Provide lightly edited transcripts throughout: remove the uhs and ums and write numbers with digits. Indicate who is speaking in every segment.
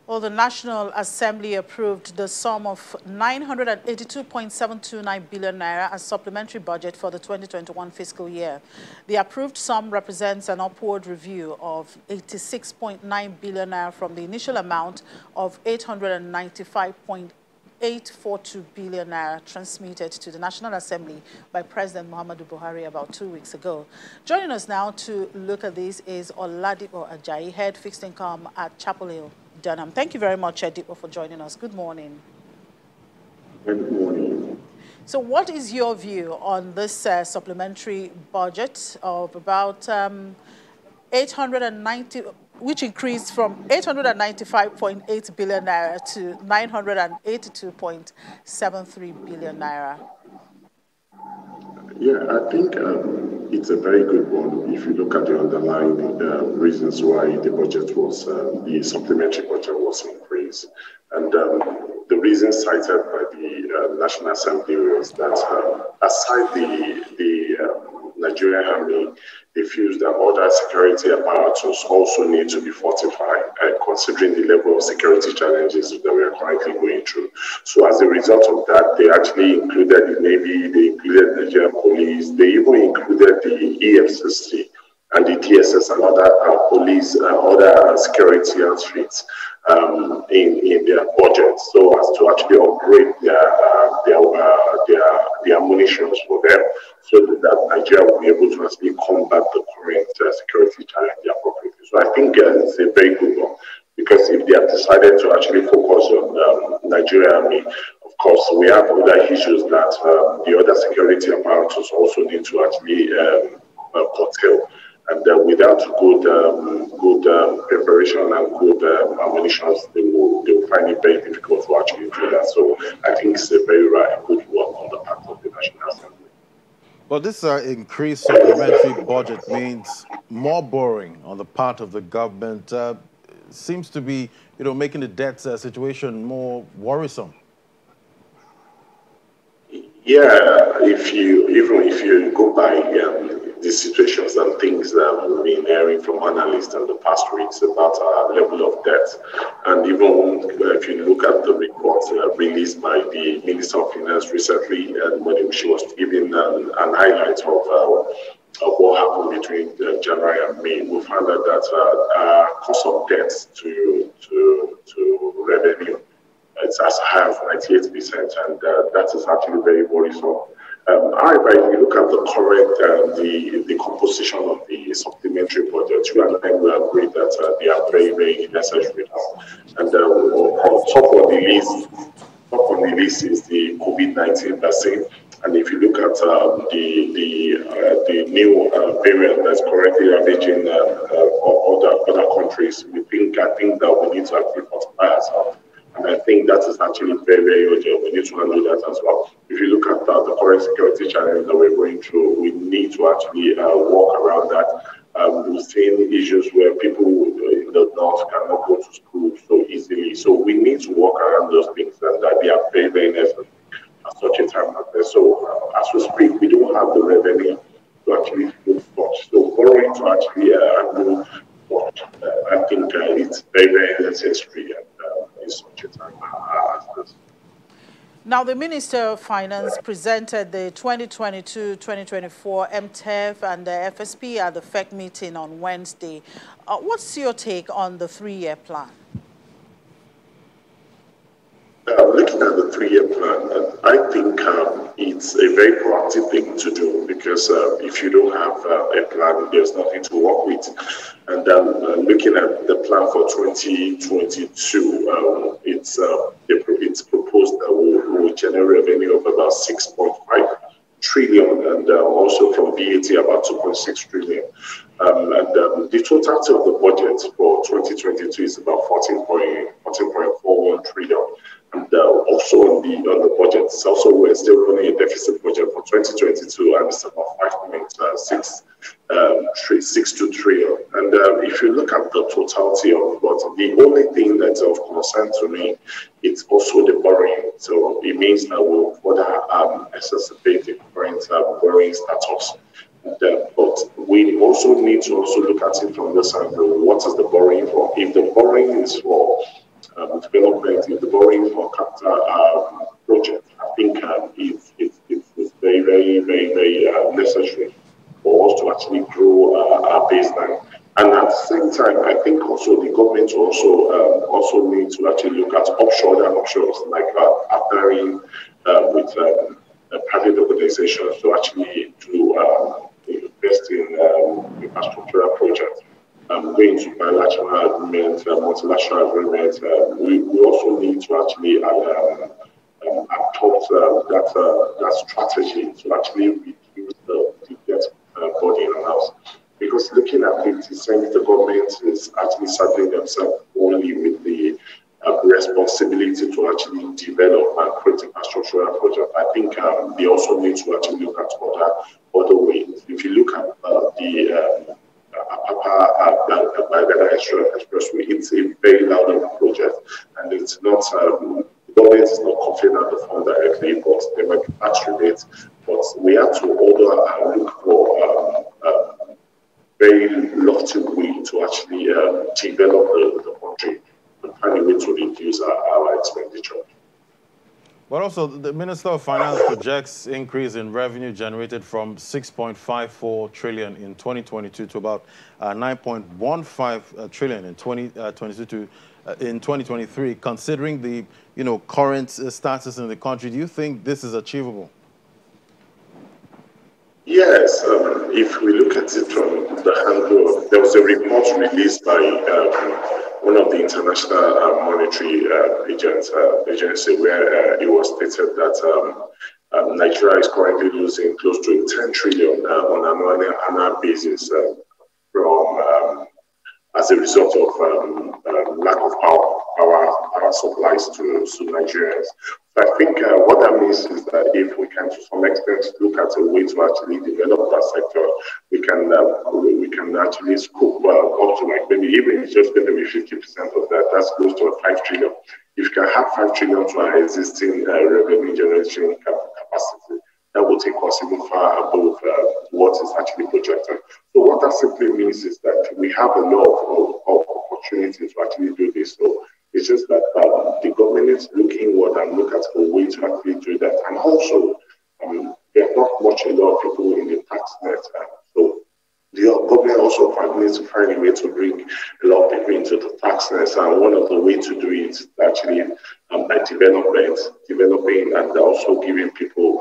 Speaker 1: Well, the National Assembly approved the sum of 982.729 billion naira as supplementary budget for the 2021 fiscal year. The approved sum represents an upward review of 86.9 billion naira from the initial amount of 895.842 billion naira transmitted to the National Assembly by President Muhammadu Buhari about 2 weeks ago. Joining us now to look at this is Oladipo Ajayi, Head Fixed Income at Chapel Hill, Durham. Thank you very much, Edipo, for joining us. Good morning.
Speaker 2: Good morning.
Speaker 1: So what is your view on this supplementary budget of about 890, which increased from 895.8 billion naira to 982.73 billion naira?
Speaker 2: Yeah, I think it's a very good one if you look at the underlying reasons why the budget was, the supplementary budget was increased. And the reason cited by the National Assembly was that aside the Nigerian Army, they feel that other security apparatus also need to be fortified, considering the level of security challenges that we are currently going through. So as a result of that, they actually included the Navy, they included the Nigerian police, they even included the EFCC and the DSS and other police, other security outfits in their budget, so as to actually upgrade their munitions for them, so that Nigeria will be able to actually combat the current security challenge appropriately. So I think it's a very good one, because if they have decided to actually focus on Nigeria Army, of course, we have other issues that the other security apparatus also need to actually curtail. And without good preparation and good ammunition, they will find it very difficult to actually do that. So I think it's a very good work on the part of the National Assembly.
Speaker 3: Well, this increased supplementary budget means more borrowing on the part of the government. Seems to be, making the debt situation more worrisome.
Speaker 2: Yeah, if you go by the situations and things that we've been hearing from analysts in the past weeks about our level of debt, and even if you look at the report released by the Minister of Finance recently, and when she was giving an highlight of what happened between January and May, we found out that cost of debt to revenue, it's as high as 98%, and that is actually very worrisome. However, if you look at the current, the composition of the supplementary budget, you and I will agree that they are very, very necessary now. And on top of the list is the COVID-19 vaccine. And if you look at the new variant that's currently ravaging other countries, I think that we need to actually fortify ourselves. And I think that is actually very, very urgent. We need to handle that as well. If you look at the current security challenge that we're going through, we need to actually work around that. We're seeing issues where people in the north cannot go to school so easily. So we need to work around those things, and they are very, very necessary at such a time like this. So as we speak, we don't have the revenue to actually do much. So borrowing to actually do much, I think it's very, very necessary. Such a time as this.
Speaker 1: Now, the Minister of Finance presented the 2022-2024 MTEF and the FSP at the FEC meeting on Wednesday. What's your take on the three-year plan?
Speaker 2: Looking at the three-year plan, I think it's a very proactive thing to do, because if you don't have a plan, there's nothing to work with. And looking at the plan for 2022, it's proposed that we will generate revenue of about 6.5 trillion, and also from VAT about 2.6 trillion. And the totality of the budget for 2022 is about 14.41 trillion. And also on the budget, it's also we're still running a deficit budget for 2022, and it's about 5.62 trillion. And if you look at the totality of what, the only thing that's of concern to me, it's also the borrowing. So it means that we'll further exacerbate the current borrowing status. But we also need to also look at it from this angle. What is the borrowing for? If the borrowing is for development, if the borrowing for capital project, I think it's very, very, very, very necessary for us to actually grow our baseline. And at the same time, I think also the government also need to actually look at offshore and offshores, like partnering with private organizations to actually invest in infrastructural projects. Going to bilateral agreements, multilateral agreements. We also need to actually adopt that strategy to actually reduce the debt burden on us. Because looking at it, it seems the government is actually saddling themselves only with the responsibility to actually develop and create infrastructural projects. I think they also need to actually look at other ways. If you look at the Expressway, it's a very loud project, and it's not. The government is not confident the fund directly, but there might be tax rebates. But we have to order and look for very lofty way to actually develop the country and find a way to reduce our expenditure.
Speaker 3: But also, the Minister of Finance projects increase in revenue generated from 6.54 trillion in 2022 to about 9.15 trillion in 2022 to in 2023. Considering the current status in the country, do you think this is achievable?
Speaker 2: Yes, if we look at it from the angle, there was a report released by one of the international monetary agency where it was stated that Nigeria is currently losing close to 10 trillion on an annual basis from as a result of lack of power supplies to Nigerians. So I think what that means is that if we can, to some extent, look at a way to actually develop that sector, we can actually scoop up to like maybe even it's just going to be 50% of that. That's close to 5 trillion. If you can have 5 trillion to our existing revenue generation capacity, that will take us even far above what is actually projected. So what that simply means is that we have a lot of opportunities to actually do this. So it's just that the government is looking and look at a way to actually do that. And also, there are not a lot of people in the tax net. So the government also needs to find a way to bring a lot of people into the tax net. And one of the ways to do it is actually by developing and also giving people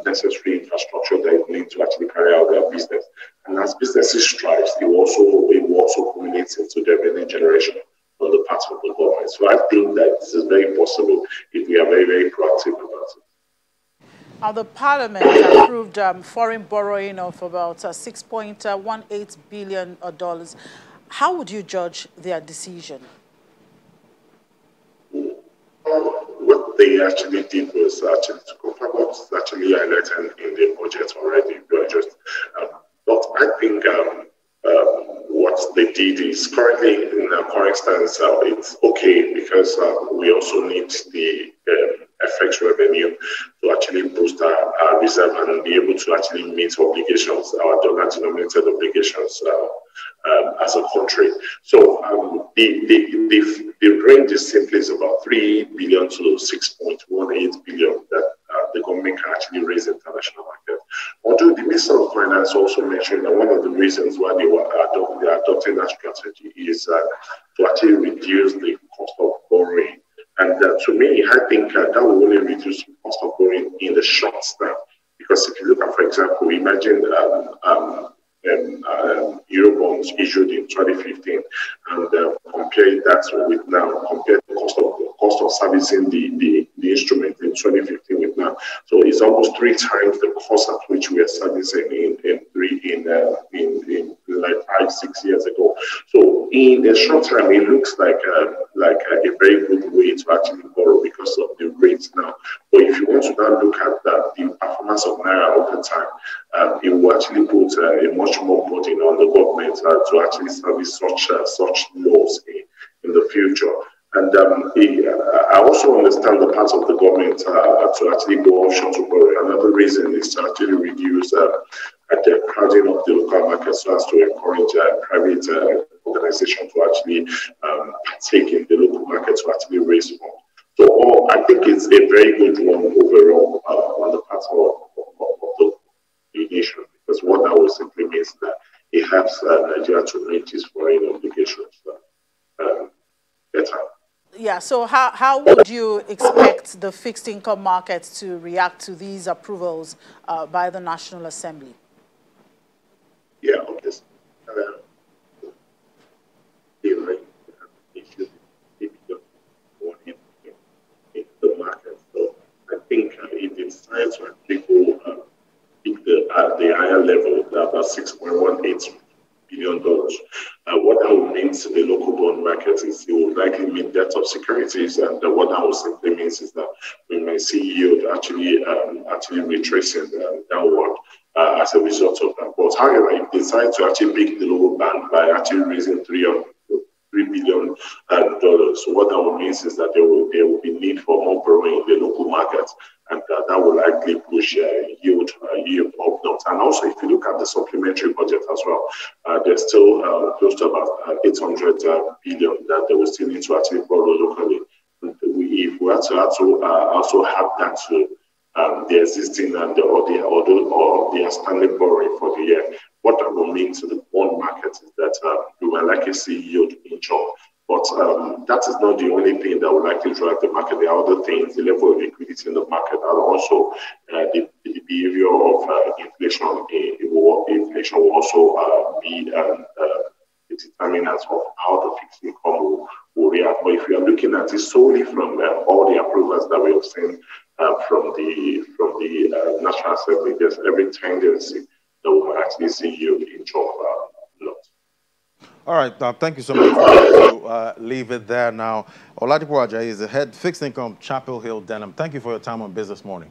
Speaker 2: necessary infrastructure that they need to actually carry out their business. And as businesses strive, it will also culminate into revenue generation on the part of the government. So I think that this is very possible if we are very, very proactive about it.
Speaker 1: Now, the Parliament approved foreign borrowing of about $6.18 billion. How would you judge their decision?
Speaker 2: What they actually did was actually to confirm what's actually highlighted in the budget already. But I think what they did is currently, in the current stance, it's okay because we also need the FX revenue to actually boost our reserve and be able to actually meet obligations, our dollar-denominated obligations as a country. So the range is simply about 3 billion to 6.18 billion that the government can actually raise international market. Although the Minister of Finance also mentioned that one of the reasons why they are adopting that strategy is to actually reduce the cost of borrowing. And to me, I think that will only reduce the cost of borrowing in the short term. Because if you look at, for example, imagine Eurobonds issued in 2015 and compare that with now, compare the cost of servicing the instrument in 2015 with now. So it's almost 3 times the cost at which we are servicing in like 5-6 years ago. So in the short term, it looks like a very good way to actually borrow because of the rates now. But if you want to now look at the performance of Naira over time, it will actually put a much more burden on the government to actually service such laws in the future. And I also understand the part of the government to actually go offshore to borrow. Another reason is to actually reduce the crowding of the local market so as to encourage private organizations to actually partake in the local market to actually raise funds. So I think it's a very good one overall on the part of the nation, because what that will simply means that it helps Nigeria to meet its foreign obligations better.
Speaker 1: Yeah, so how would you expect the fixed income market to react to these approvals by the National Assembly?
Speaker 2: Yeah, obviously. Issues in the market. So I think if they decide to actually go pick the higher level, about $6.18 billion. What that would mean to the local bond market is it will likely mean debt of securities, and what that will simply means is that we may see yield actually retracing downward as a result of that. But however, if they decide to actually pick the lower band by actually raising $3 billion, so what that will mean is that there will be need for more borrowing in the local market, and that will likely push yield upwards. And also, if you look at the supplementary budget as well, there's still close to about 800 billion that they will still need to actually borrow locally. If we have to also have that to the existing and the outstanding borrowing for the year, what that will mean to the bond market is that you will likely see yield inch up. But that is not the only thing that will likely drive the market. There are other things, the level of liquidity in the market, and also the behavior of inflation. Inflation will also be the determinant of how the fixed income will react. But if you are looking at it solely from all the approvals that we have seen from the National Assembly, there's every tendency that we will actually see yield inch up a lot.
Speaker 3: All right, thank you so much for leave it there now. Oladipo Ajayi is the head fixed income, Chapel Hill Denham. Thank you for your time on Business Morning.